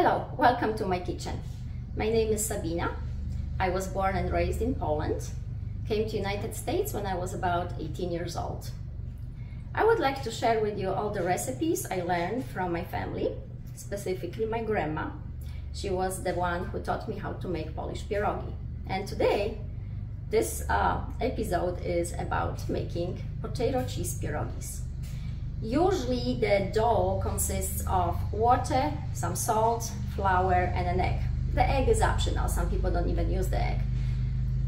Hello, welcome to my kitchen. My name is Sabina. I was born and raised in Poland. Came to United States when I was about 18 years old. I would like to share with you all the recipes I learned from my family, specifically my grandma. She was the one who taught me how to make Polish pierogi. And today, this episode is about making potato cheese pierogis. Usually the dough consists of water, some salt, flour and an egg. The egg is optional, some people don't even use the egg.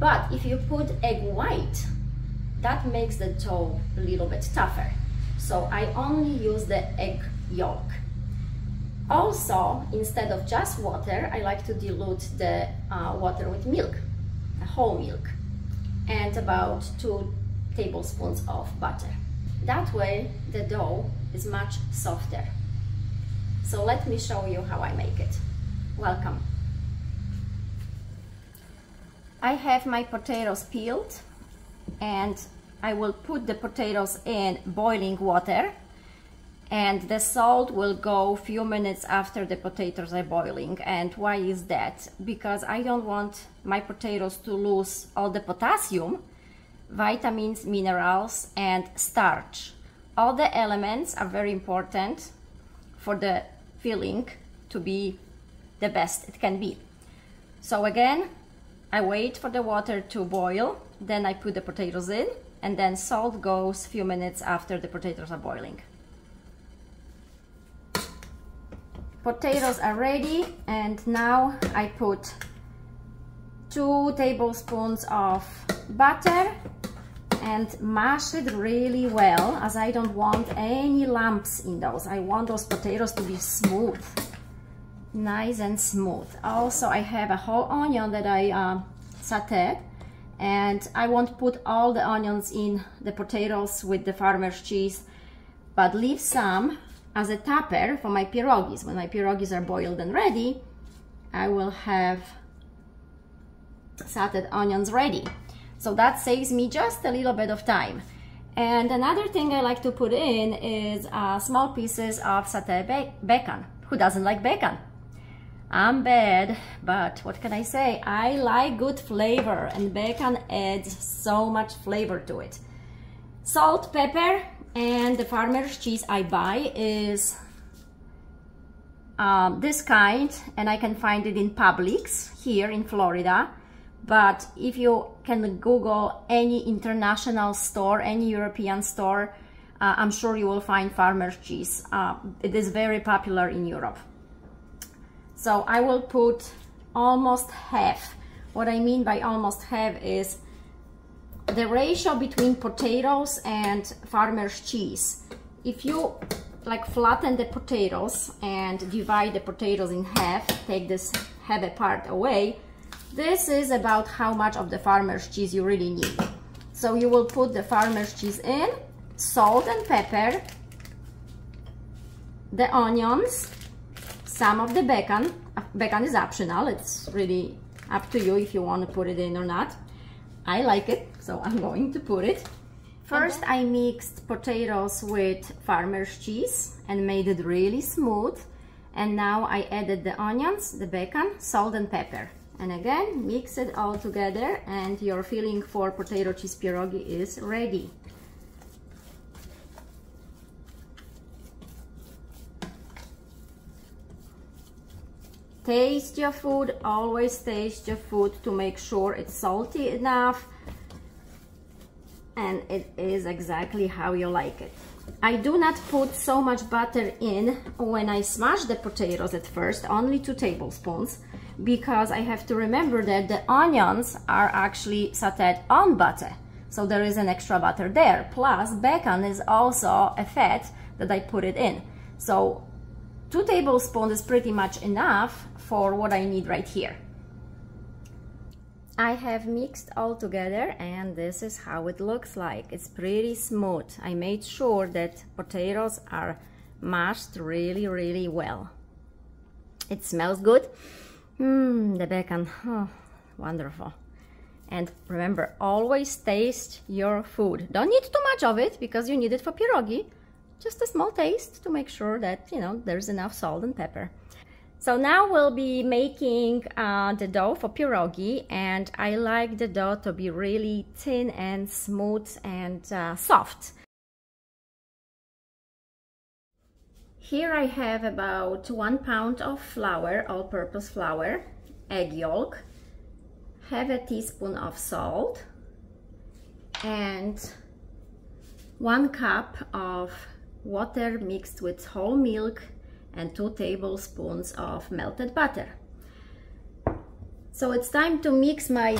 But if you put egg white, that makes the dough a little bit tougher. So I only use the egg yolk. Also, instead of just water, I like to dilute the water with milk, whole milk, and about 2 tablespoons of butter. That way the dough is much softer. So let me show you how I make it. Welcome. I have my potatoes peeled and I will put the potatoes in boiling water, and the salt will go a few minutes after the potatoes are boiling. And why is that? Because I don't want my potatoes to lose all the potassium, vitamins, minerals and starch. All the elements are very important for the filling to be the best it can be. So again, I wait for the water to boil, then I put the potatoes in, and then salt goes a few minutes after the potatoes are boiling. Potatoes are ready, and now I put 2 tablespoons of butter and mash it really well, as I don't want any lumps in those. I want those potatoes to be smooth, nice and smooth. Also, I have a whole onion that I sauteed, and I won't put all the onions in the potatoes with the farmer's cheese, but leave some as a topper for my pierogis. When my pierogis are boiled and ready, I will have sauteed onions ready. So that saves me just a little bit of time. And another thing I like to put in is small pieces of sauteed bacon. Who doesn't like bacon? I'm bad, but what can I say? I like good flavor, and bacon adds so much flavor to it. Salt, pepper, and the farmer's cheese I buy is this kind, and I can find it in Publix here in Florida. But if you can Google any international store, any European store, I'm sure you will find farmer's cheese. It is very popular in Europe. So I will put almost half. What I mean by almost half is the ratio between potatoes and farmer's cheese. If you like flatten the potatoes and divide the potatoes in half, take this heavy part away, this is about how much of the farmer's cheese you really need. So you will put the farmer's cheese in, salt and pepper, the onions, some of the bacon. Bacon is optional, it's really up to you if you want to put it in or not. I like it, so I'm going to put it. First, I mixed potatoes with farmer's cheese and made it really smooth. And now I added the onions, the bacon, salt and pepper. And again, mix it all together, and your filling for potato cheese pierogi is ready. Taste your food, always taste your food to make sure it's salty enough and it is exactly how you like it. I do not put so much butter in when I smash the potatoes at first, only 2 tablespoons, because I have to remember that the onions are actually sauteed on butter. So there is an extra butter there. Plus bacon is also a fat that I put it in. So 2 tablespoons is pretty much enough for what I need right here. I have mixed all together, and this is how it looks like. It's pretty smooth. I made sure that potatoes are mashed really well. It smells good. The bacon, oh, wonderful. And remember, always taste your food. Don't need too much of it because you need it for pierogi. Just a small taste to make sure that, you know, there's enough salt and pepper. So now we'll be making the dough for pierogi, and I like the dough to be really thin and smooth and soft. Here I have about 1 pound of flour, all-purpose flour, egg yolk, half a teaspoon of salt, and 1 cup of water mixed with whole milk and 2 tablespoons of melted butter. So it's time to mix my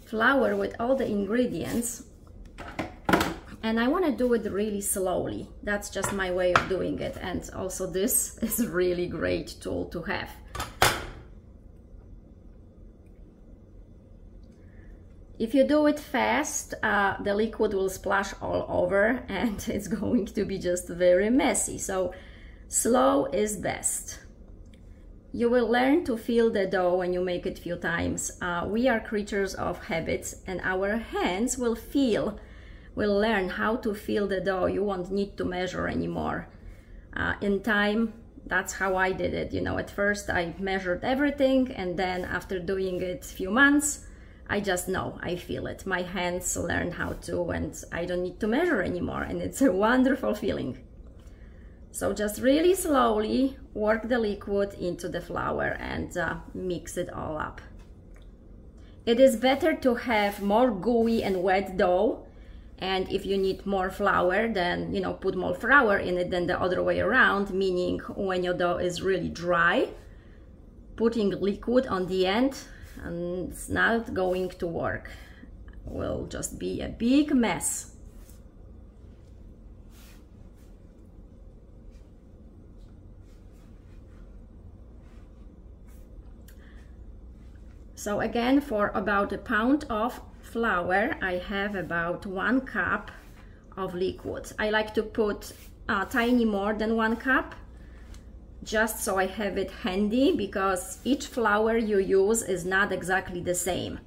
flour with all the ingredients, and I want to do it really slowly. That's just my way of doing it, and also this is a really great tool to have. If you do it fast, the liquid will splash all over and it's going to be just very messy. So slow is best. You will learn to feel the dough when you make it a few times. We are creatures of habits, and our hands will learn how to feel the dough. You won't need to measure anymore. In time, that's how I did it. You know, at first I measured everything, and then after doing it a few months, I just know, I feel it. My hands learn how to, and I don't need to measure anymore, and it's a wonderful feeling. So just really slowly work the liquid into the flour and mix it all up. It is better to have more gooey and wet dough, and if you need more flour, then put more flour in it than the other way around, meaning when your dough is really dry, putting liquid on the end, and it's not going to work. It will just be a big mess. So again, for about 1 pound of flour, I have about 1 cup of liquid. I like to put tiny more than 1 cup, just so I have it handy, because each flour you use is not exactly the same.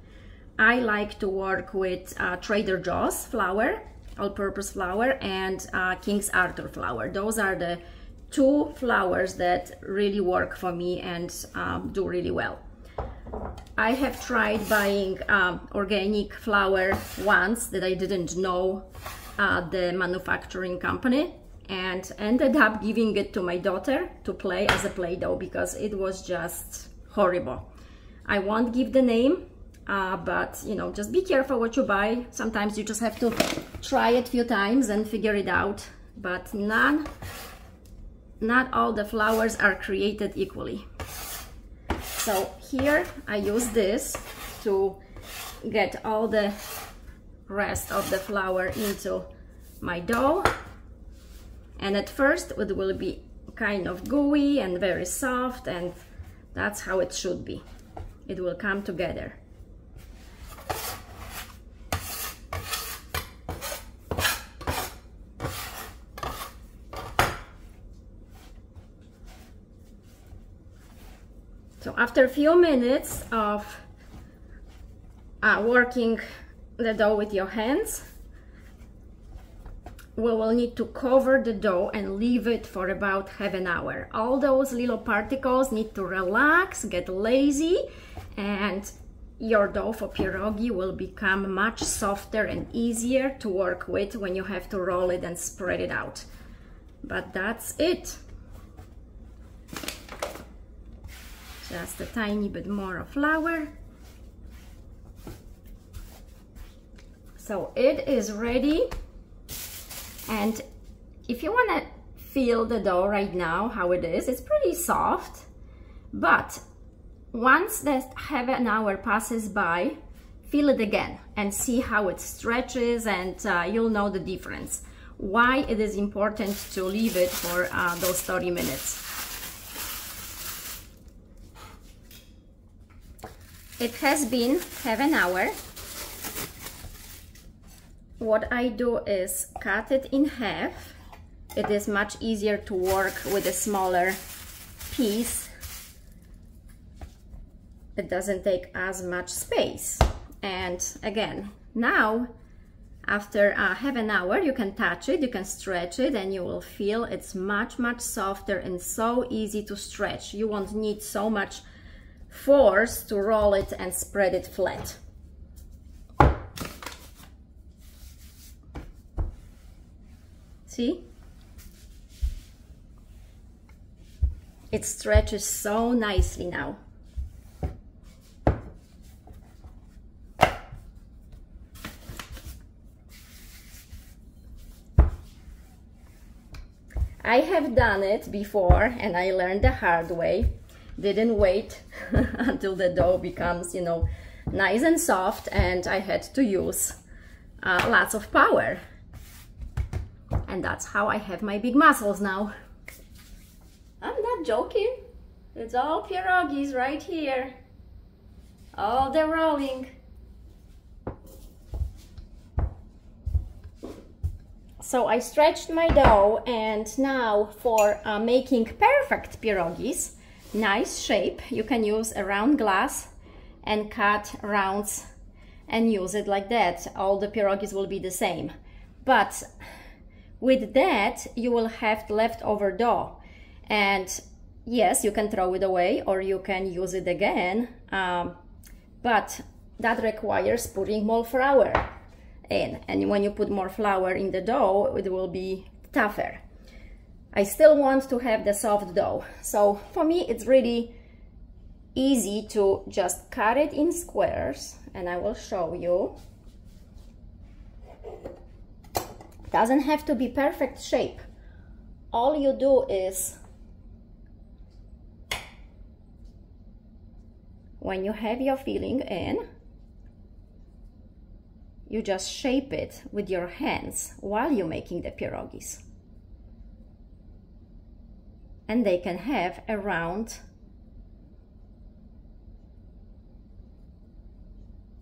I like to work with Trader Joe's flour, all-purpose flour, and King's Arthur flour. Those are the 2 flours that really work for me and do really well. I have tried buying organic flour once that I didn't know the manufacturing company, and ended up giving it to my daughter to play as a Play-Doh because it was just horrible. I won't give the name, but just be careful what you buy. Sometimes you just have to try it a few times and figure it out, but not all the flours are created equally. So here I use this to get all the rest of the flour into my dough. And at first it will be kind of gooey and very soft, and that's how it should be. It will come together. So after a few minutes of working the dough with your hands, we will need to cover the dough and leave it for about half an hour. All those little particles need to relax, get lazy, and your dough for pierogi will become much softer and easier to work with when you have to roll it and spread it out. But that's it. Just a tiny bit more of flour. So it is ready. And if you want to feel the dough right now, how it is, it's pretty soft. But once that half an hour passes by, feel it again and see how it stretches, and you'll know the difference. Why it is important to leave it for those 30 minutes. It has been half an hour. What I do is cut it in half. It is much easier to work with a smaller piece. It doesn't take as much space. And again, now After half an hour, you can touch it, you can stretch it, and you will feel it's much softer and so easy to stretch. You won't need so much force to roll it and spread it flat. See? It stretches so nicely now. I have done it before and I learned the hard way. Didn't wait until the dough becomes, you know, nice and soft, and I had to use lots of power. And that's how I have my big muscles now. I'm not joking. It's all pierogis right here. All the rolling. So I stretched my dough, and now for making perfect pierogis, nice shape, you can use a round glass and cut rounds and use it like that. All the pierogis will be the same. But with that, you will have leftover dough. And yes, you can throw it away or you can use it again, but that requires putting more flour in. And when you put more flour in the dough, it will be tougher. I still want to have the soft dough. So for me, it's really easy to just cut it in squares, and I will show you. It doesn't have to be perfect shape. All you do is, when you have your filling in, you just shape it with your hands while you're making the pierogis. And they can have a round,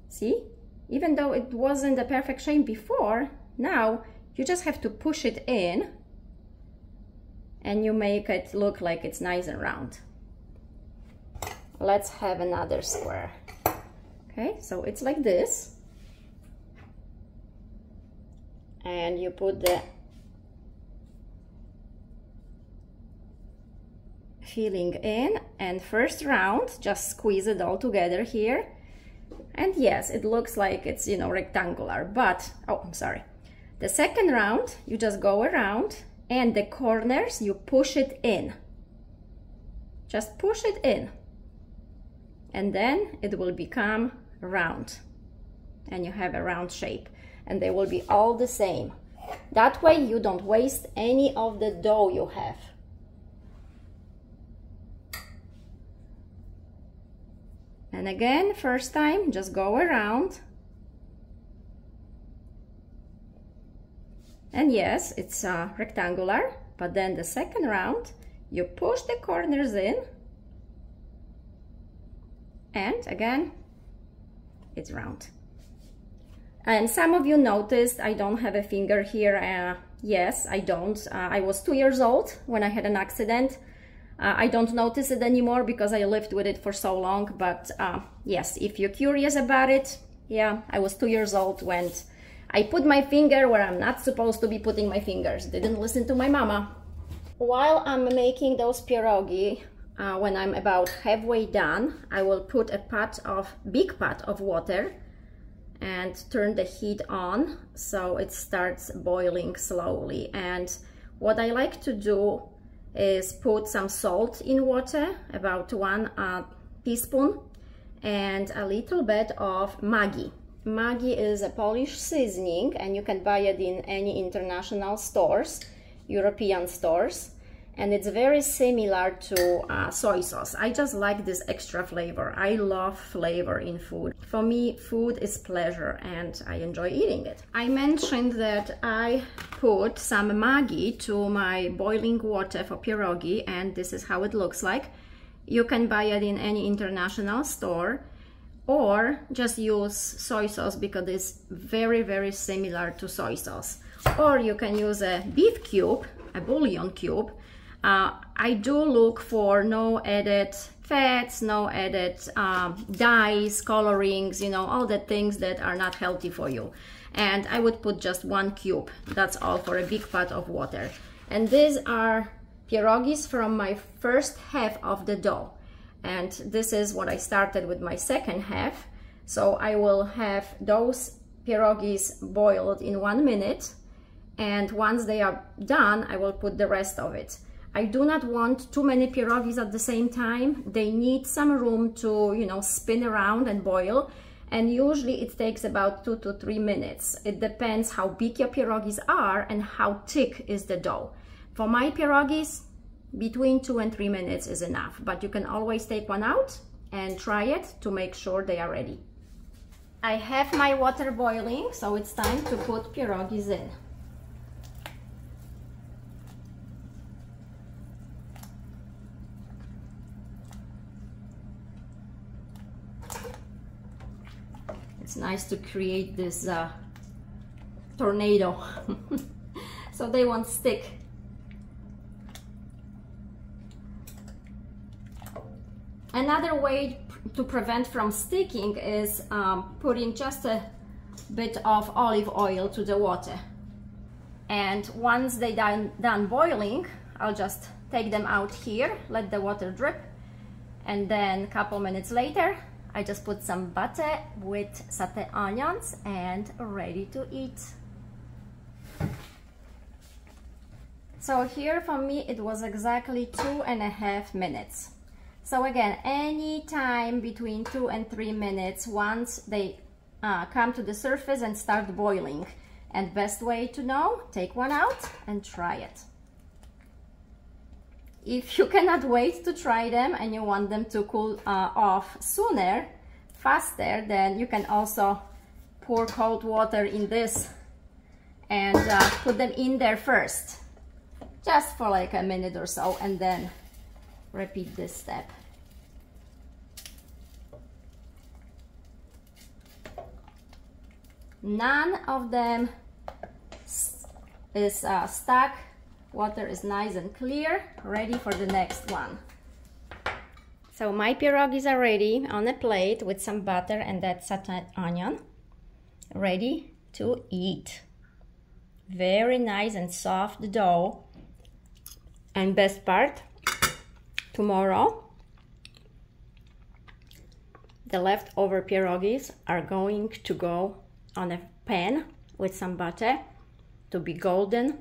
see? Even though it wasn't the perfect shape before, now you just have to push it in and you make it look like it's nice and round. Let's have another square. Okay, so it's like this. And you put the filling in, and first round, just squeeze it all together here. And yes, it looks like it's, you know, rectangular, but, oh, I'm sorry. The second round, you just go around, and the corners, you push it in. Just push it in. And then it will become round. And you have a round shape. And they will be all the same. That way you don't waste any of the dough you have. And again, first time, just go around. And yes, it's rectangular, but then the second round, you push the corners in. And again, it's round. And some of you noticed I don't have a finger here. Yes, I don't. I was 2 years old when I had an accident. I don't notice it anymore because I lived with it for so long. But yes, if you're curious about it, yeah, I was 2 years old when I put my finger where I'm not supposed to be putting my fingers. Didn't listen to my mama. While I'm making those pierogi, when I'm about halfway done, I will put a big pot of water and turn the heat on so it starts boiling slowly. And what I like to do is put some salt in water, about 1 teaspoon, and a little bit of Maggi. Maggi is a Polish seasoning, and you can buy it in any international stores, European stores. And it's very similar to soy sauce. I just like this extra flavor. I love flavor in food. For me, food is pleasure and I enjoy eating it. I mentioned that I put some Maggi to my boiling water for pierogi, and this is how it looks like. You can buy it in any international store, or just use soy sauce because it's very, very similar to soy sauce. Or you can use a beef cube, a bouillon cube. I do look for no added fats, no added dyes, colorings, you know, all the things that are not healthy for you. and I would put just 1 cube. That's all for a big pot of water. And these are pierogis from my first half of the dough. And this is what I started with my second half. So I will have those pierogis boiled in 1 minute. And once they are done, I will put the rest of it. I do not want too many pierogis at the same time. They need some room to, you know, spin around and boil. And usually it takes about 2 to 3 minutes. It depends how big your pierogis are and how thick is the dough. For my pierogis, between 2 and 3 minutes is enough, but you can always take one out and try it to make sure they are ready. I have my water boiling, so it's time to put pierogis in. It's nice to create this tornado so they won't stick. Another way to prevent from sticking is putting just a bit of olive oil to the water. And once they done boiling, I'll just take them out here, let the water drip, and then a couple minutes later I just put some butter with sauteed onions and ready to eat. So here for me it was exactly 2.5 minutes. So again, any time between 2 and 3 minutes once they come to the surface and start boiling. And best way to know, take one out and try it. If you cannot wait to try them and you want them to cool off sooner, faster, then you can also pour cold water in this and put them in there first, just for like a minute or so, and then repeat this step. None of them is stuck. Water is nice and clear, ready for the next one. So my pierogis are ready on a plate with some butter and that sauteed onion, ready to eat. Very nice and soft dough. And best part, tomorrow the leftover pierogis are going to go on a pan with some butter to be golden,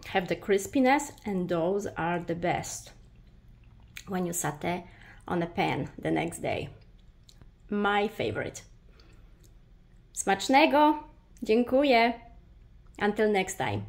have the crispiness, and those are the best when you saute on a pan the next day. My favorite. Smacznego! Dziękuję! Until next time.